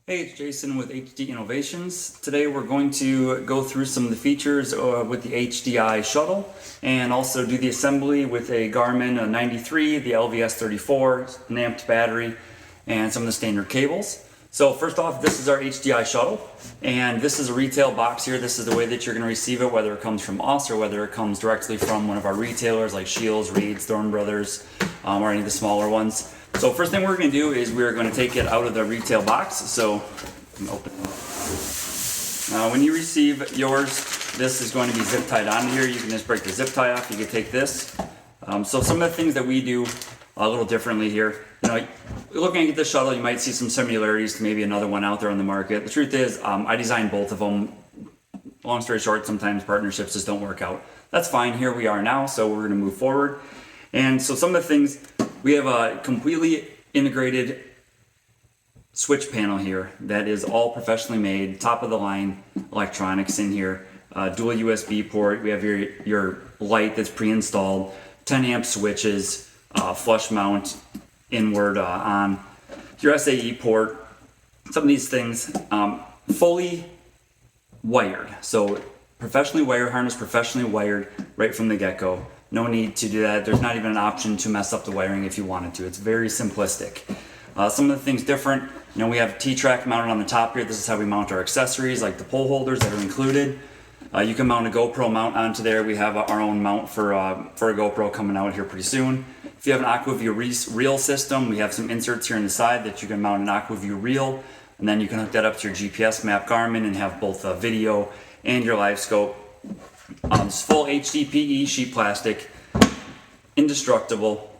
Hey, it's Jason with HD Innovations. Today we're going to go through some of the features with the HDI Shuttle and also do the assembly with a Garmin 93, the LVS 34, an amped battery, and some of the standard cables. So first off, this is our HDI Shuttle, and this is a retail box here. This is the way that you're going to receive it, whether it comes from us or whether it comes directly from one of our retailers like Shields, Reed's, Thorne Brothers, or any of the smaller ones. So first thing we're going to do is we're going to take it out of the retail box. So open it. When you receive yours, this is going to be zip tied onto here. You can just break the zip tie off. You can take this. So some of the things that we do a little differently here. Looking at the Shuttle, you might see some similarities to maybe another one out there on the market. The truth is, I designed both of them. Long story short, sometimes partnerships just don't work out. That's fine. Here we are now, so we're going to move forward. And so some of the things, we have a completely integrated switch panel here that is all professionally made, top of the line electronics in here, dual USB port. We have your light that's pre-installed, 10 amp switches, flush mount, inward on your SAE port. Some of these things fully wired, so professionally wired, harness professionally wired right from the get-go. No need to do that. There's not even an option to mess up the wiring if you wanted to. It's very simplistic. Some of the things different, we have T-Track mounted on the top here. This is how we mount our accessories, like the pole holders that are included. You can mount a GoPro mount onto there. We have our own mount for a GoPro coming out here pretty soon. If you have an AquaView reel system, we have some inserts here on the side that you can mount an AquaView reel, and then you can hook that up to your GPS map Garmin and have both video and your live scope. It's full HDPE sheet plastic, indestructible,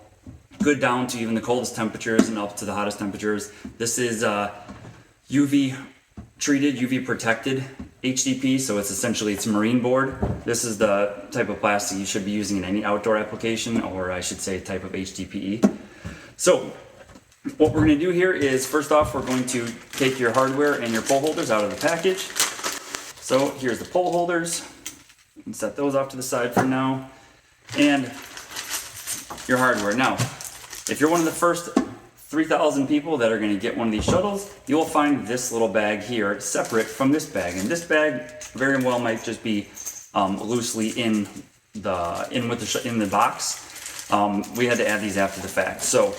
good down to even the coldest temperatures and up to the hottest temperatures. This is UV treated, UV protected HDP, so it's a marine board. This is the type of plastic you should be using in any outdoor application, or I should say type of HDPE. So what we're going to do here is, first off, we're going to take your hardware and your pole holders out of the package. So here's the pole holders. And set those off to the side for now, and your hardware. Now, if you're one of the first 3,000 people that are going to get one of these shuttles, you will find this little bag here separate from this bag, and this bag very well might just be loosely in the box. We had to add these after the fact. So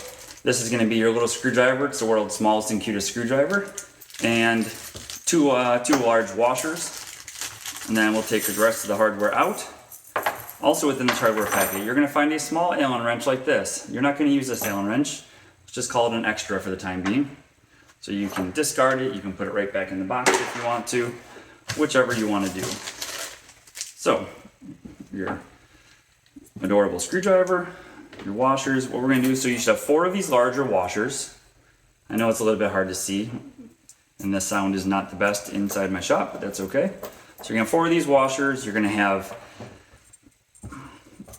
this is going to be your little screwdriver. It's the world's smallest and cutest screwdriver, and two large washers. And then we'll take the rest of the hardware out. Also within this hardware packet, you're going to find a small Allen wrench like this. You're not going to use this Allen wrench. Let's just call it an extra for the time being. So you can discard it. You can put it right back in the box if you want to, whichever you want to do. So your adorable screwdriver, your washers. What we're going to do, so you should have 4 of these larger washers. I know it's a little bit hard to see, and the sound is not the best inside my shop, but that's okay. So you're going to have 4 of these washers. You're going to have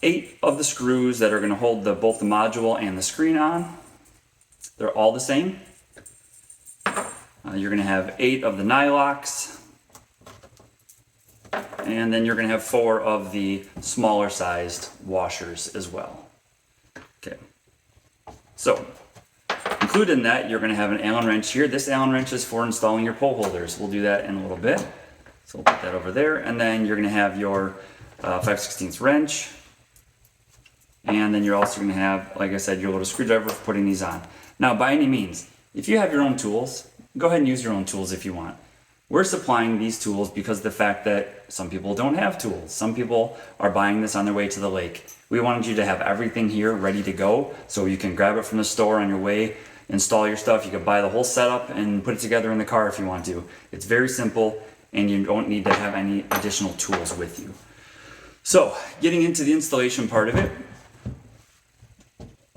8 of the screws that are going to hold both the module and the screen on. They're all the same. You're going to have 8 of the nylocks. And then you're going to have 4 of the smaller sized washers as well. Okay. So included in that, you're going to have an Allen wrench here. This Allen wrench is for installing your pole holders. We'll do that in a little bit. So we'll put that over there, and then you're going to have your 5/16 wrench, and then you're also going to have, like I said, your little screwdriver for putting these on. Now, by any means, if you have your own tools, go ahead and use your own tools if you want. We're supplying these tools because of the fact that some people don't have tools. Some people are buying this on their way to the lake. We wanted you to have everything here ready to go, so you can grab it from the store on your way, install your stuff. You can buy the whole setup and put it together in the car if you want to. It's very simple, and you don't need to have any additional tools with you. So, getting into the installation part of it,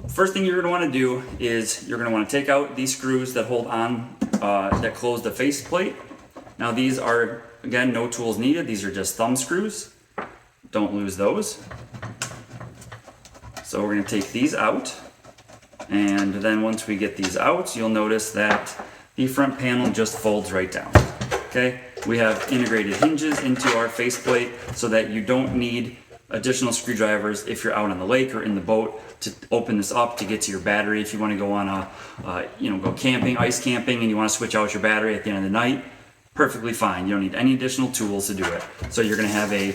first thing you're going to want to do is you're going to want to take out these screws that hold on, that close the faceplate. Now these are, again, no tools needed. These are just thumb screws. Don't lose those. So we're going to take these out, and then once we get these out, you'll notice that the front panel just folds right down. Okay? We have integrated hinges into our faceplate so that you don't need additional screwdrivers if you're out on the lake or in the boat to open this up to get to your battery. If you want to go on go camping, ice camping, and you want to switch out your battery at the end of the night, perfectly fine. You don't need any additional tools to do it. So you're going to have a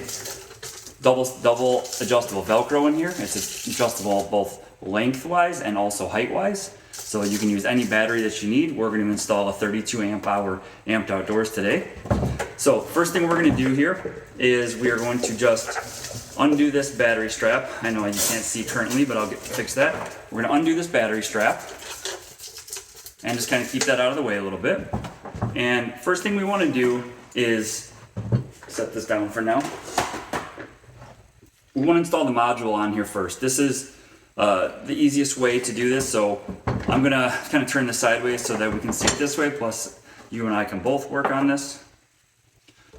double adjustable Velcro in here. It's adjustable both lengthwise and also height-wise. So you can use any battery that you need. We're going to install a 32 amp hour amped outdoors today. So first thing we're going to do here is we are going to just undo this battery strap. I know you can't see currently, but I'll fix that. We're going to undo this battery strap and just kind of keep that out of the way a little bit. And first thing we want to do is set this down for now. We want to install the module on here first. This is the easiest way to do this, so I'm going to kind of turn this sideways so that we can see it this way, plus you and I can both work on this.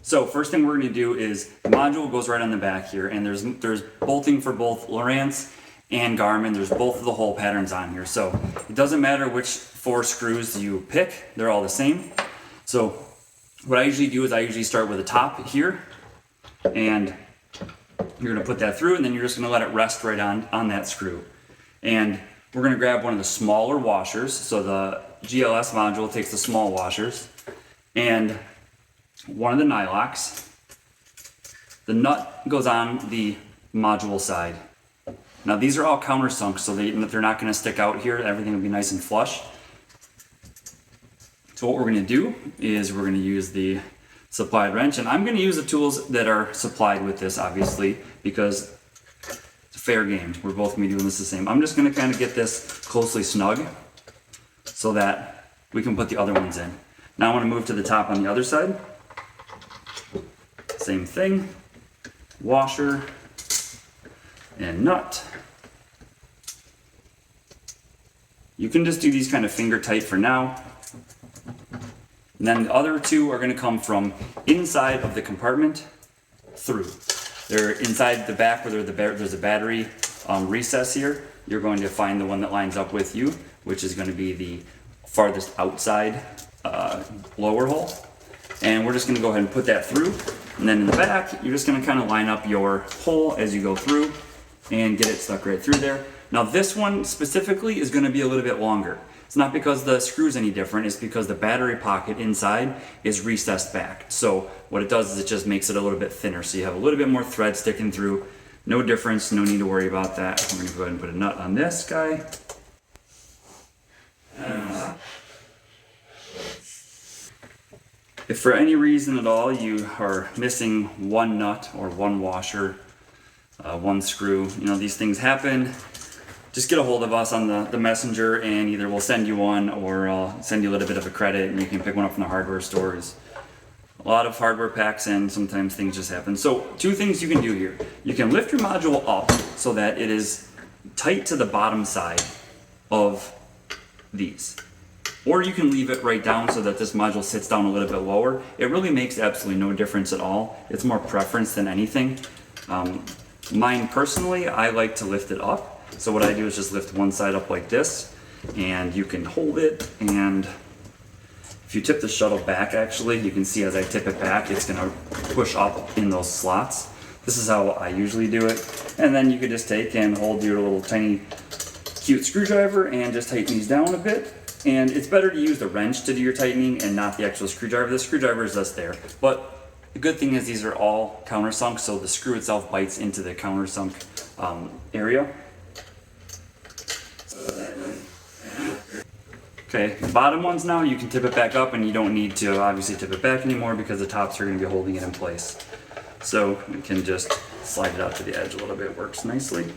So first thing we're going to do is the module goes right on the back here, and there's bolting for both Lowrance and Garmin. There's both of the hole patterns on here, so it doesn't matter which 4 screws you pick, they're all the same. So what I usually do is I usually start with the top here, and you're going to put that through, and then you're just going to let it rest right on that screw. And we're going to grab one of the smaller washers. So the GLS module takes the small washers and one of the nylocks. The nut goes on the module side. Now these are all countersunk, so they're not going to stick out here. Everything will be nice and flush. So what we're going to do is we're going to use the supplied wrench, and I'm going to use the tools that are supplied with this, obviously, because it's a fair game. We're both going to be doing this the same. I'm just going to kind of get this closely snug so that we can put the other ones in. Now I want to move to the top on the other side. Same thing, washer and nut. You can just do these kind of finger tight for now. And then the other 2 are going to come from inside of the compartment through. They're inside the back where there's a battery recess here. You're going to find the one that lines up with you, which is going to be the farthest outside lower hole. And we're just going to go ahead and put that through. And then in the back, you're just going to kind of line up your hole as you go through and get it stuck right through there. Now this one specifically is going to be a little bit longer. It's not because the screw's any different, it's because the battery pocket inside is recessed back. So what it does is it just makes it a little bit thinner. So you have a little bit more thread sticking through. No difference, no need to worry about that. I'm gonna go ahead and put a nut on this guy. If for any reason at all you are missing one nut or one washer, one screw, these things happen. Just get a hold of us on the messenger, and either we'll send you one or I'll send you a little bit of a credit and you can pick one up from the hardware stores. A lot of hardware packs and sometimes things just happen. So 2 things you can do here. You can lift your module up so that it is tight to the bottom side of these. Or you can leave it right down so that this module sits down a little bit lower. It really makes absolutely no difference at all. It's more preference than anything. Mine personally, I like to lift it up. So what I do is just lift one side up like this, and you can hold it, and if you tip the shuttle back, actually, you can see as I tip it back, it's gonna push up in those slots. This is how I usually do it. And then you could just take and hold your little tiny cute screwdriver and just tighten these down a bit. And it's better to use the wrench to do your tightening and not the actual screwdriver. The screwdriver is just there. But the good thing is these are all countersunk, so the screw itself bites into the countersunk area. Okay, the bottom ones now, you can tip it back up, and you don't need to obviously tip it back anymore because the tops are going to be holding it in place. So we can just slide it out to the edge a little bit. It works nicely.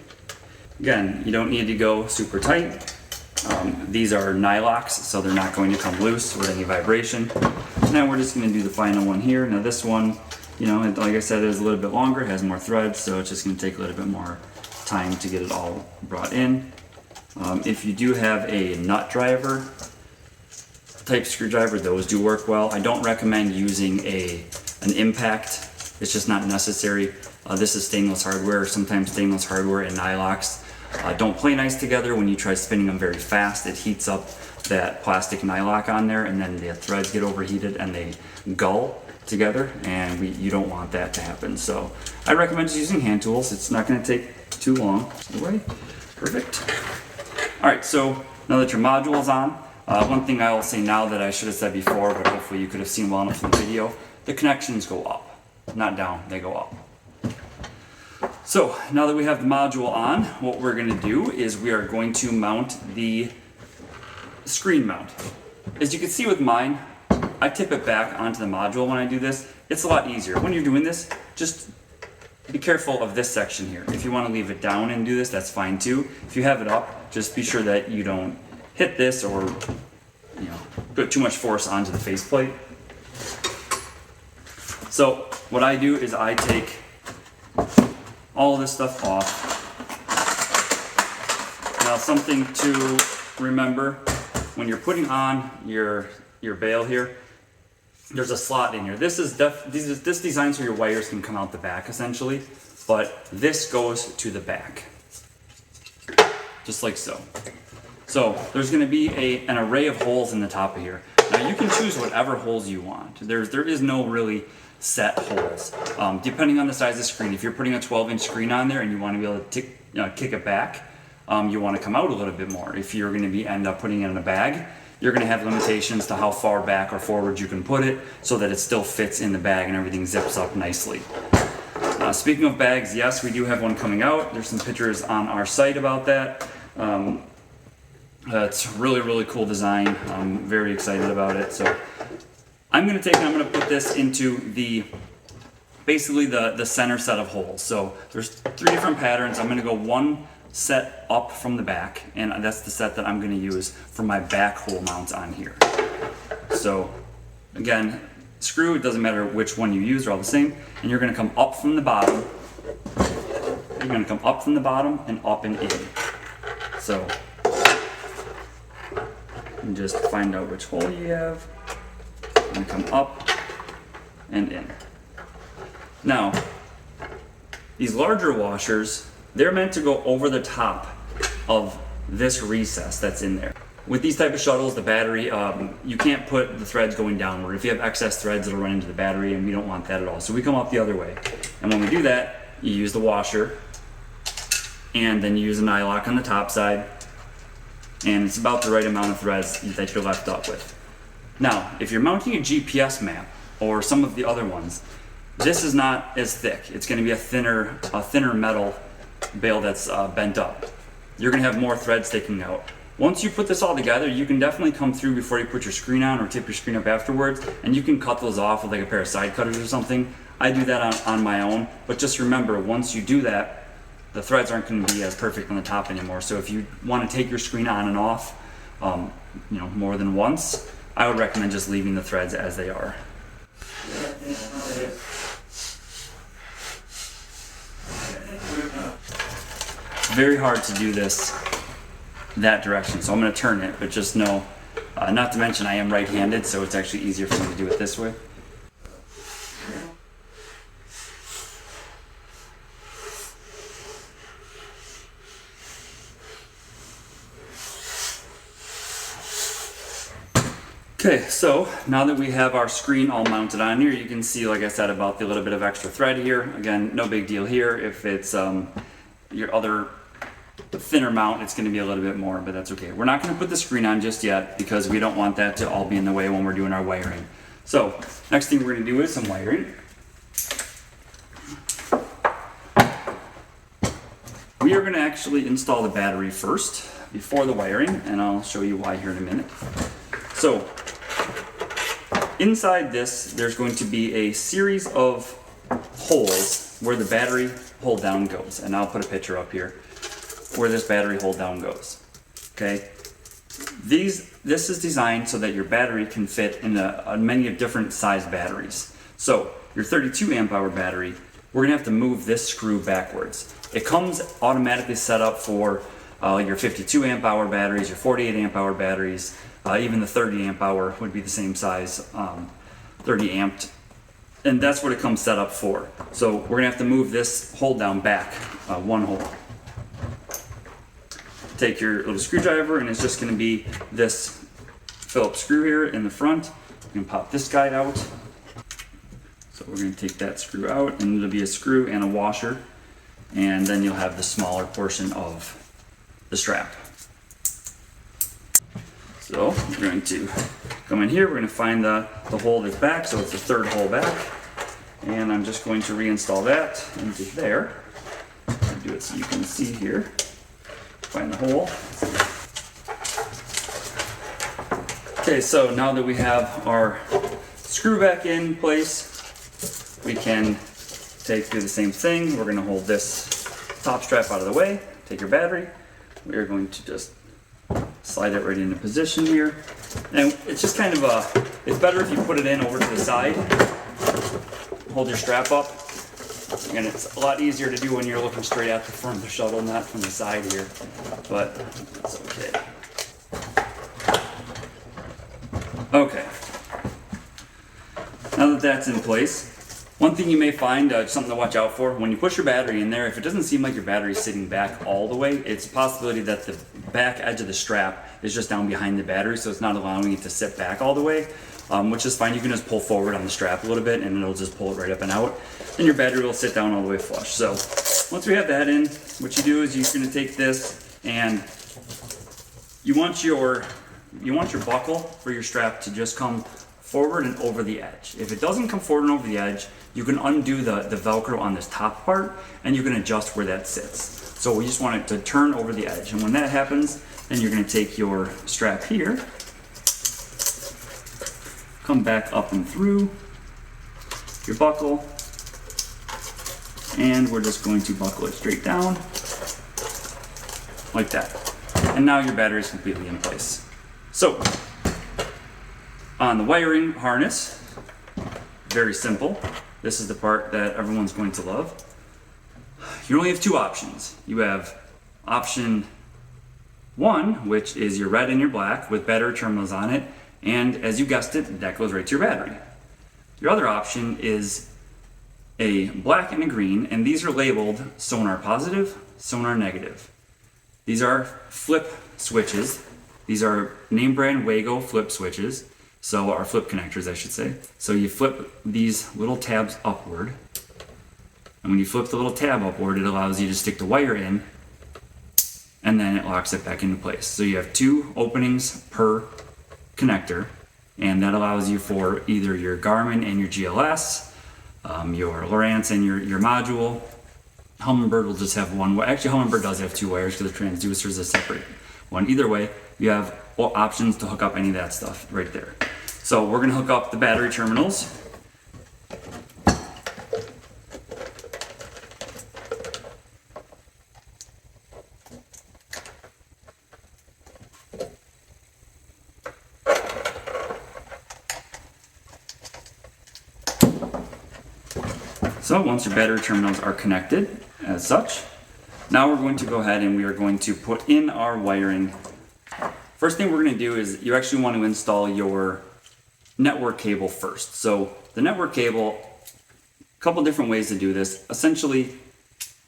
Again, you don't need to go super tight. These are nylocks, so they're not going to come loose with any vibration. Now we're just going to do the final one here. Now this one, like I said, is a little bit longer, it has more threads, so it's just going to take a little bit more time to get it all brought in. If you do have a nut driver type screwdriver, those do work well. I don't recommend using an impact. It's just not necessary. This is stainless hardware. Sometimes stainless hardware and nylocks don't play nice together. When you try spinning them very fast, it heats up that plastic nylock on there, and then the threads get overheated and they gull together, and you don't want that to happen. So I recommend just using hand tools. It's not going to take too long. Away. Perfect. All right, so now that your module is on, one thing I will say now that I should have said before, but hopefully you could have seen well enough in the video, the connections go up, not down, they go up. So now that we have the module on, what we're going to do is we are going to mount the screen mount. As you can see with mine, I tip it back onto the module when I do this. It's a lot easier. When you're doing this, just be careful of this section here. If you want to leave it down and do this, that's fine too. If you have it up, just be sure that you don't hit this or put too much force onto the faceplate. So what I do is I take all of this stuff off. Now something to remember, when you're putting on your bail here, there's a slot in here. This design so your wires can come out the back essentially, but this goes to the back, just like so. So there's going to be an array of holes in the top of here. Now you can choose whatever holes you want. There is no really set holes. Depending on the size of the screen, if you're putting a 12-inch screen on there and you want to be able to kick it back, you want to come out a little bit more. If you're going to end up putting it in a bag, you're going to have limitations to how far back or forward you can put it so that it still fits in the bag and everything zips up nicely. Speaking of bags, yes, we do have one coming out. There's some pictures on our site about that. It's a really, really cool design. I'm very excited about it. So I'm going to put this into basically the center set of holes. So there's 3 different patterns. I'm going to go one set up from the back, and that's the set that I'm going to use for my back hole mounts on here. So again, screw, it doesn't matter which one you use, they're all the same. And you're going to come up from the bottom. You're going to come up from the bottom and up and in. So and just find out which hole you have. You're going to come up and in. Now, these larger washers, they're meant to go over the top of this recess that's in there. With these type of shuttles, the battery, you can't put the threads going downward. If you have excess threads, it'll run into the battery, and we don't want that at all. So we come up the other way. And when we do that, you use the washer, and then you use a nylock on the top side, and it's about the right amount of threads that you're left up with. Now, if you're mounting a GPS map, or some of the other ones, this is not as thick. It's going to be a thinner metal bail that's bent up. You're going to have more threads sticking out. Once you put this all together, you can definitely come through before you put your screen on or tip your screen up afterwards, and you can cut those off with like a pair of side cutters or something. I do that on my own, but just remember, once you do that, the threads aren't going to be as perfect on the top anymore. So if you want to take your screen on and off, more than once, I would recommend just leaving the threads as they are. It's very hard to do this that direction, so I'm going to turn it, but just know, not to mention I am right-handed, so it's actually easier for me to do it this way. Okay, so now that we have our screen all mounted on here, you can see, like I said, about the little bit of extra thread here. Again, no big deal here. If it's your other thinner mount, it's going to be a little bit more, but that's okay. We're not going to put the screen on just yet because we don't want that to all be in the way when we're doing our wiring. So, next thing we're going to do is some wiring. We are going to actually install the battery first before the wiring, and I'll show you why here in a minute. So, inside this, there's going to be a series of holes where the battery hold down goes. And I'll put a picture up here where this battery hold down goes. Okay? This is designed so that your battery can fit in many different size batteries. So, your 32 amp hour battery, we're going to have to move this screw backwards. It comes automatically set up for your 52 amp hour batteries, your 48 amp hour batteries, even the 30 amp hour would be the same size, 30 amped, and that's what it comes set up for. So we're gonna have to move this hold down back, one hole. Take your little screwdriver, and it's just gonna be this Phillips screw here in the front. We can pop this guy out. So we're going to take that screw out, and it'll be a screw and a washer, and then you'll have the smaller portion of the strap. So we're going to come in here, we're going to find the hole that's back, so it's the third hole back, and I'm just going to reinstall that into there. I'll do it so you can see here. Find the hole. Okay, so now that we have our screw back in place, we can do the same thing. We're going to hold this top strap out of the way, take your battery. We are going to just slide it right into position here. And it's just kind of it's better if you put it in over to the side. Hold your strap up. And it's a lot easier to do when you're looking straight at the front of the shuttle, not from the side here. But it's okay. Okay. Now that that's in place, one thing you may find, something to watch out for, when you push your battery in there, if it doesn't seem like your battery's sitting back all the way, it's a possibility that the back edge of the strap is just down behind the battery, so it's not allowing it to sit back all the way, which is fine. You can just pull forward on the strap a little bit and it'll just pull it right up and out, and your battery will sit down all the way flush. So once we have that in, what you do is you're going to take this, and you want your buckle for your strap to just come forward and over the edge. If it doesn't come forward and over the edge, you can undo the Velcro on this top part, and you can adjust where that sits. So we just want it to turn over the edge. And when that happens, then you're going to take your strap here, come back up and through your buckle, and we're just going to buckle it straight down like that. And now your battery is completely in place. So on the wiring harness, very simple. This is the part that everyone's going to love. You only have two options. You have option one, which is your red and your black with battery terminals on it, and as you guessed it, that goes right to your battery. Your other option is a black and a green, and these are labeled sonar positive, sonar negative. These are flip switches. These are name brand Wago flip switches. So, or flip connectors, I should say. So you flip these little tabs upward. And when you flip the little tab upward, it allows you to stick the wire in, and then it locks it back into place. So you have two openings per connector, and that allows you for either your Garmin and your GLS, your Lowrance and your module. Humminbird will just have one. Actually, Humminbird does have two wires because the transducer is a separate one. Either way, you have options to hook up any of that stuff right there. So we're going to hook up the battery terminals. So once your battery terminals are connected as such, now we're going to go ahead and we are going to put in our wiring. First thing we're going to do is you actually want to install your network cable first. So the network cable, a couple different ways to do this. Essentially,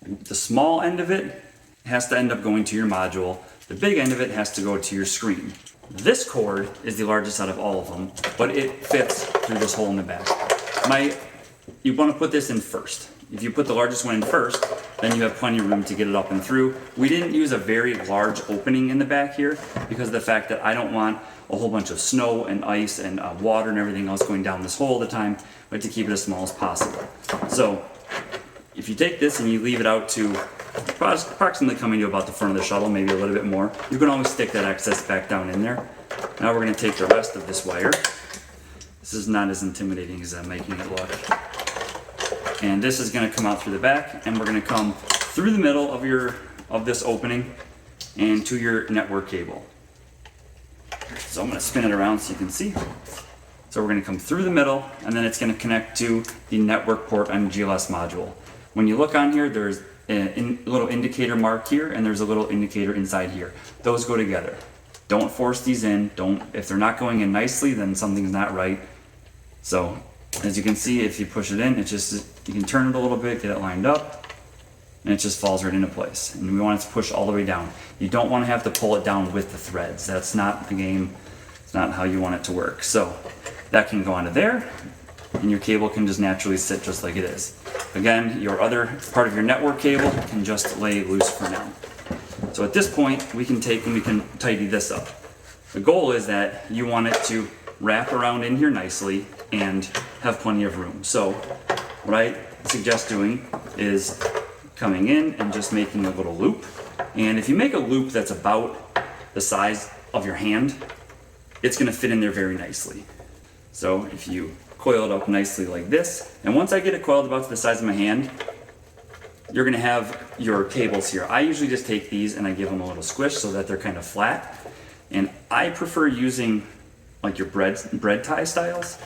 the small end of it has to end up going to your module. The big end of it has to go to your screen. This cord is the largest out of all of them, but it fits through this hole in the back. You want to put this in first. If you put the largest one in first, then you have plenty of room to get it up and through. We didn't use a very large opening in the back here because of the fact that I don't want a whole bunch of snow and ice and water and everything else going down this hole all the time, but to keep it as small as possible. So if you take this and you leave it out to approximately coming to about the front of the shuttle, maybe a little bit more, you can always stick that excess back down in there. Now we're going to take the rest of this wire. This is not as intimidating as I'm making it look. And this is going to come out through the back, and we're going to come through the middle of this opening and to your network cable. So I'm going to spin it around so you can see. So we're going to come through the middle, and then it's going to connect to the network port on the GLS module. When you look on here, there's a little indicator mark here, and there's a little indicator inside here. Those go together. Don't force these in. If they're not going in nicely, then something's not right. So as you can see, if you push it in, you can turn it a little bit, get it lined up, and it just falls right into place. And we want it to push all the way down. You don't want to have to pull it down with the threads. That's not the game. It's not how you want it to work. So that can go onto there, and your cable can just naturally sit just like it is. Again, your other part of your network cable can just lay loose for now. So at this point, we can take and we can tidy this up. The goal is that you want it to wrap around in here nicely and have plenty of room. So what I suggest doing is coming in and just making a little loop. And if you make a loop that's about the size of your hand, it's gonna fit in there very nicely. So if you coil it up nicely like this, and once I get it coiled about to the size of my hand, you're gonna have your cables here. I usually just take these and I give them a little squish so that they're kind of flat. And I prefer using like your bread tie styles.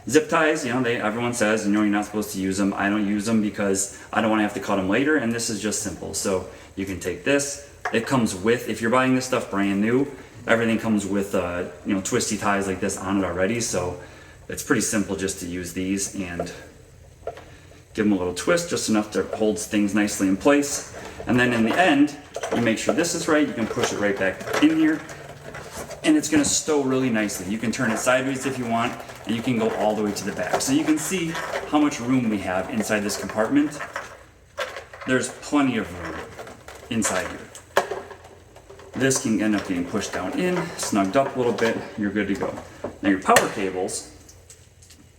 Zip ties, you know, everyone says, you know, you're not supposed to use them. I don't use them because I don't want to have to cut them later, and this is just simple. So you can take this. It comes with, if you're buying this stuff brand new, everything comes with, you know, twisty ties like this on it already. So it's pretty simple just to use these and give them a little twist, just enough to hold things nicely in place. And then in the end, you make sure this is right. You can push it right back in here, and it's going to stow really nicely. You can turn it sideways if you want, and you can go all the way to the back. So you can see how much room we have inside this compartment. There's plenty of room inside here. This can end up getting pushed down in, snugged up a little bit, you're good to go. Now your power cables,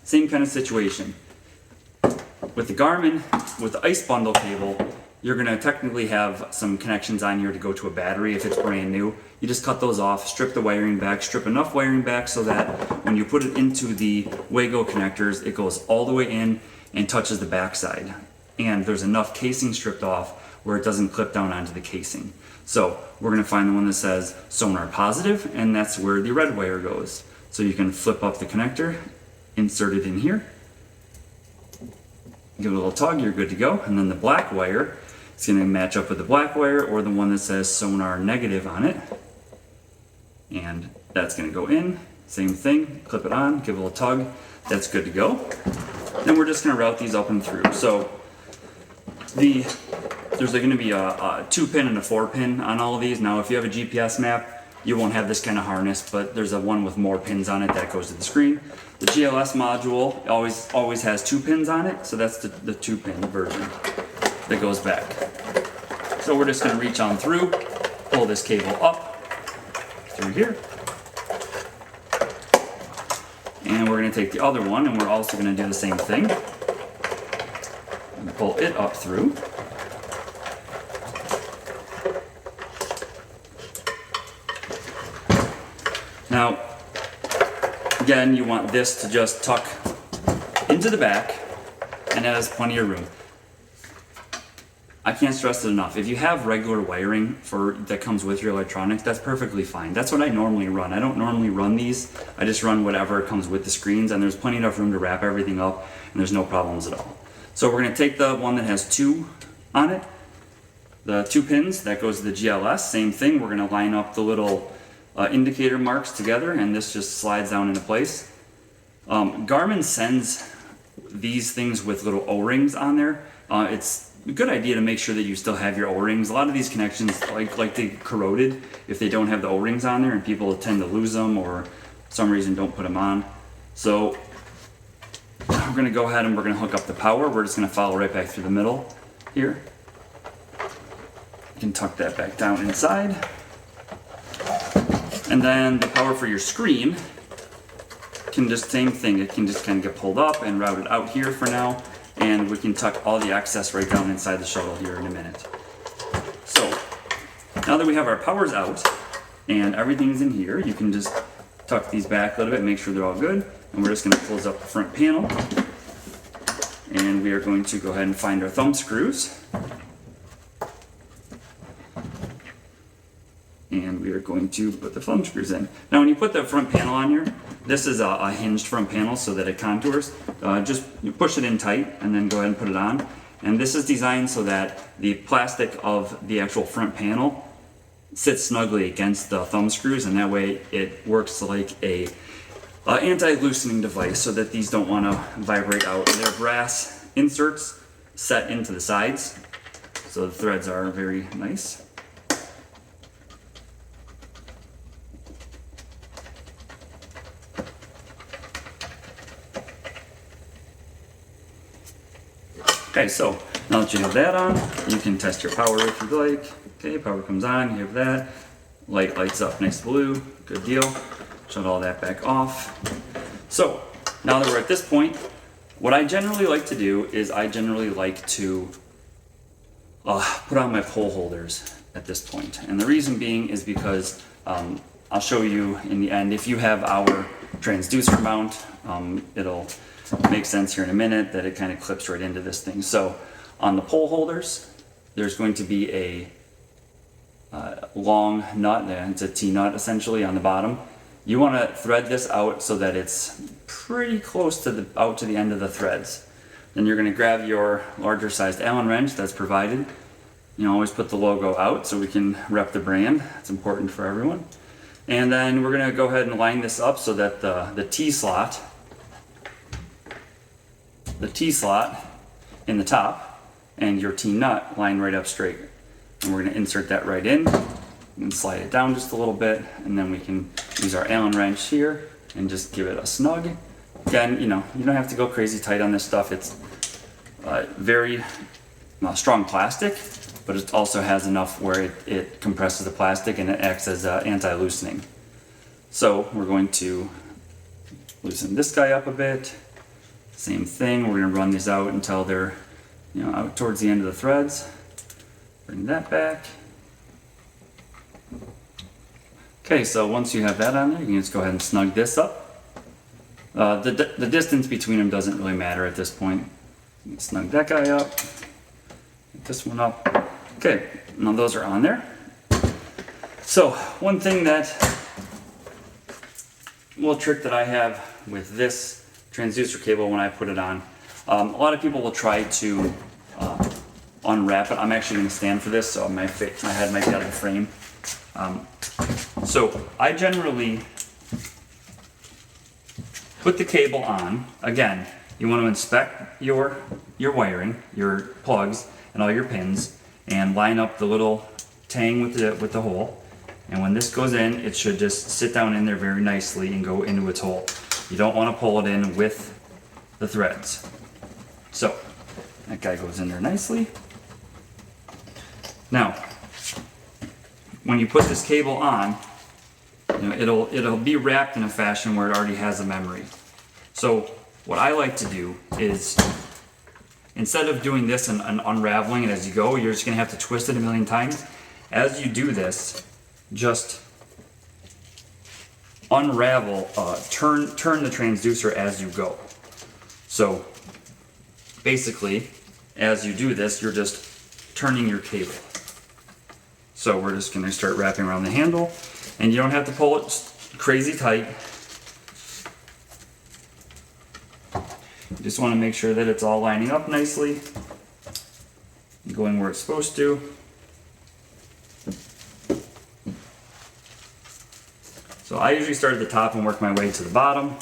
same kind of situation. With the Garmin, with the ICE bundle cable, you're gonna technically have some connections on here to go to a battery if it's brand new. You just cut those off, strip the wiring back, strip enough wiring back so that when you put it into the Wago connectors, it goes all the way in and touches the backside. And there's enough casing stripped off where it doesn't clip down onto the casing. So we're gonna find the one that says sonar positive, and that's where the red wire goes. So you can flip up the connector, insert it in here, give it a little tug, you're good to go. And then the black wire, it's going to match up with the black wire or the one that says sonar negative on it. And that's going to go in, same thing, clip it on, give it a little tug, that's good to go. Then we're just going to route these up and through. So there's going to be a 2-pin and a 4-pin on all of these. Now if you have a GPS map, you won't have this kind of harness, but there's a one with more pins on it that goes to the screen. The GLS module always has 2 pins on it, so that's the 2-pin version that goes back. So we're just going to reach on through, pull this cable up through here, and we're going to take the other one, and we're also going to do the same thing and pull it up through. Now, again, you want this to just tuck into the back, and it has plenty of room. I can't stress it enough. If you have regular wiring that comes with your electronics, that's perfectly fine. That's what I normally run. I don't normally run these. I just run whatever comes with the screens, and there's plenty enough room to wrap everything up, and there's no problems at all. So we're going to take the one that has 2 on it, the 2 pins, that goes to the GLS. Same thing, we're going to line up the little indicator marks together, and this just slides down into place. Garmin sends these things with little O-rings on there. It's a good idea to make sure that you still have your O-rings. A lot of these connections like they corroded if they don't have the O-rings on there, and people tend to lose them or for some reason don't put them on. So we're going to go ahead and we're going to hook up the power. We're just going to follow right back through the middle here. You can tuck that back down inside. And then the power for your screen can just, same thing, it can just kind of get pulled up and routed out here for now, and we can tuck all the excess right down inside the shuttle here in a minute. So now that we have our powers out and everything's in here, you can just tuck these back a little bit, make sure they're all good, and we're just going to close up the front panel, and we are going to go ahead and find our thumb screws. And we are going to put the thumb screws in. Now when you put the front panel on here, this is a hinged front panel so that it contours. Just you push it in tight and then go ahead and put it on. And this is designed so that the plastic of the actual front panel sits snugly against the thumb screws, and that way it works like a anti-loosening device so that these don't want to vibrate out. They're brass inserts set into the sides, so the threads are very nice. Okay, so now that you have that on, you can test your power if you'd like. Okay, power comes on, you have that. Light lights up, nice blue, good deal. Shut all that back off. So now that we're at this point, what I generally like to do is I generally like to put on my pole holders at this point. And the reason being is because I'll show you in the end, if you have our transducer mount, it'll make sense here in a minute that it kind of clips right into this thing. So on the pole holders, there's going to be a long nut, it's a T-nut essentially on the bottom. You want to thread this out so that it's pretty close to out to the end of the threads. Then you're going to grab your larger sized Allen wrench that's provided. You always put the logo out so we can rep the brand. It's important for everyone. And then we're going to go ahead and line this up so that the T-slot in the top and your T-nut line right up straight. And we're going to insert that right in and slide it down just a little bit, and then we can use our Allen wrench here and just give it a snug. Again, you don't have to go crazy tight on this stuff. It's very strong plastic, but it also has enough where it compresses the plastic and it acts as anti-loosening. So we're going to loosen this guy up a bit. Same thing, we're going to run these out until they're out towards the end of the threads. Bring that back. Okay, so once you have that on there, you can just go ahead and snug this up. The distance between them doesn't really matter at this point. You can snug that guy up, get this one up. Okay, now those are on there. So one thing little trick that I have with this transducer cable when I put it on, a lot of people will try to unwrap it. I'm actually going to stand for this, so my head might be out of the frame. So I generally put the cable on. Again, you want to inspect your wiring, your plugs, and all your pins, and line up the little tang with the hole. And when this goes in, it should just sit down in there very nicely and go into its hole. You don't want to pull it in with the threads. So that guy goes in there nicely. Now, when you put this cable on, it'll be wrapped in a fashion where it already has a memory. So what I like to do is, instead of doing this and unraveling it as you go, you're just going to have to twist it a million times. As you do this, just unravel, turn the transducer as you go. So basically, as you do this, you're just turning your cable. So we're just going to start wrapping around the handle, and you don't have to pull it crazy tight. You just want to make sure that it's all lining up nicely, going where it's supposed to. So I usually start at the top and work my way to the bottom.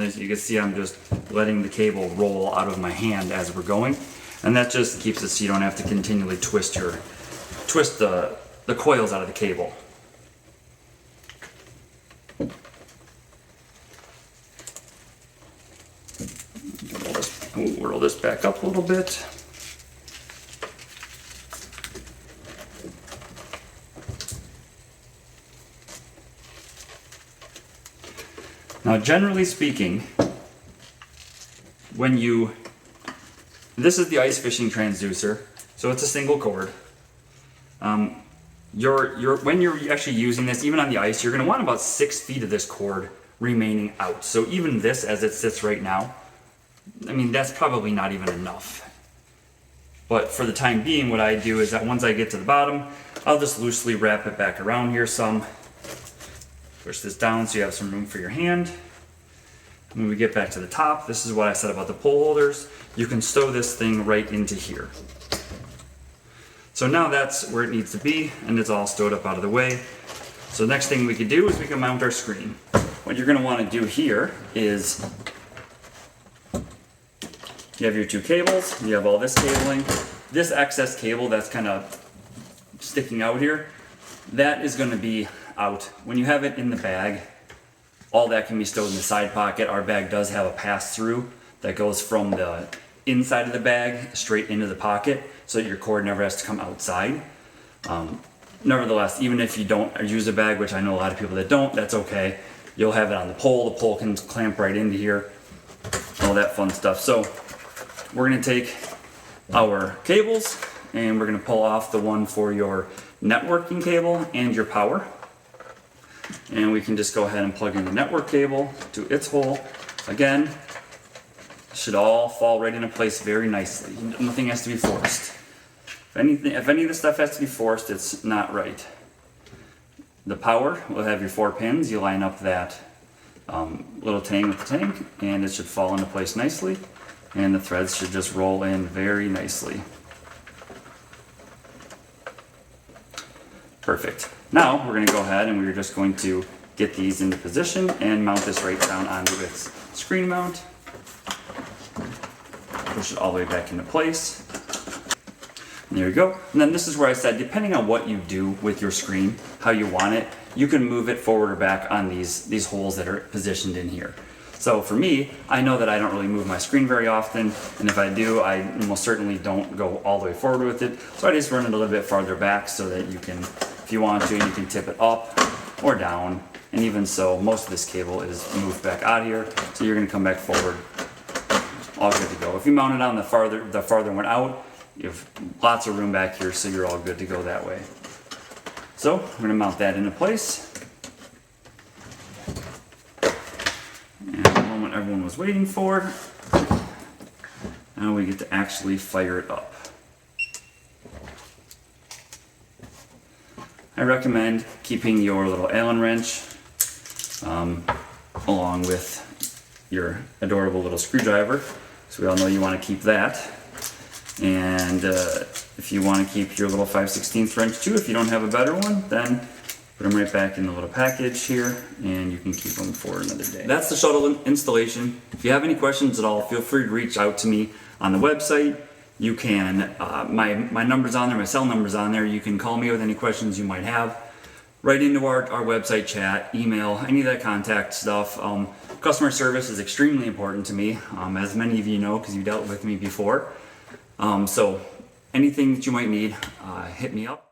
You can see I'm just letting the cable roll out of my hand as we're going, and that just keeps it so you don't have to continually twist the coils out of the cable. Roll this back up a little bit. Now, generally speaking, this is the ice fishing transducer, so it's a single cord. When you're actually using this, even on the ice, you're going to want about 6 feet of this cord remaining out. So even this, as it sits right now, I mean, that's probably not even enough. But for the time being, what I do is that once I get to the bottom, I'll just loosely wrap it back around here some. Push this down so you have some room for your hand. When we get back to the top, this is what I said about the pole holders. You can stow this thing right into here. So now that's where it needs to be, and it's all stowed up out of the way. So the next thing we could do is we can mount our screen. What you're going to want to do here is, you have your 2 cables, you have all this cabling. This excess cable that's kind of sticking out here, that is going to be out. When you have it in the bag, All that can be stowed in the side pocket. Our bag does have a pass-through that goes from the inside of the bag straight into the pocket, so that your cord never has to come outside. Nevertheless, even if you don't use a bag, which I know a lot of people that don't, that's okay. You'll have it on the pole. The pole can clamp right into here, all that fun stuff. So we're gonna take our cables and we're gonna pull off the one for your networking cable and your power. And we can just go ahead and plug in the network cable to its hole. Again, should all fall right into place very nicely. Nothing has to be forced. If any of this stuff has to be forced, it's not right. The power will have your 4 pins. You line up that little tang with the tank, and it should fall into place nicely. And the threads should just roll in very nicely. Perfect. Now we're going to go ahead and we're just going to get these into position and mount this right down onto its screen mount. Push it all the way back into place. And there you go. And then this is where I said, depending on what you do with your screen, how you want it, you can move it forward or back on these holes that are positioned in here. So for me, I know that I don't really move my screen very often, and if I do, I most certainly don't go all the way forward with it. So I just run it a little bit farther back so that you can, if you want to, you can tip it up or down. And even so, most of this cable is moved back out here, so you're gonna come back forward, all good to go. If you mount it on the farther one out, you have lots of room back here, so you're all good to go that way. So we're gonna mount that into place. And the moment everyone was waiting for, now we get to actually fire it up. I recommend keeping your little Allen wrench along with your adorable little screwdriver, so we all know you want to keep that. And if you want to keep your little 5/16 wrench too, if you don't have a better one, then put them right back in the little package here, and you can keep them for another day. That's the shuttle installation. If you have any questions at all, feel free to reach out to me on the website. You can, my number's on there, my cell number's on there. You can call me with any questions you might have. Right into our website chat, email, any of that contact stuff. Customer service is extremely important to me, as many of you know, because you dealt with me before. So anything that you might need, hit me up.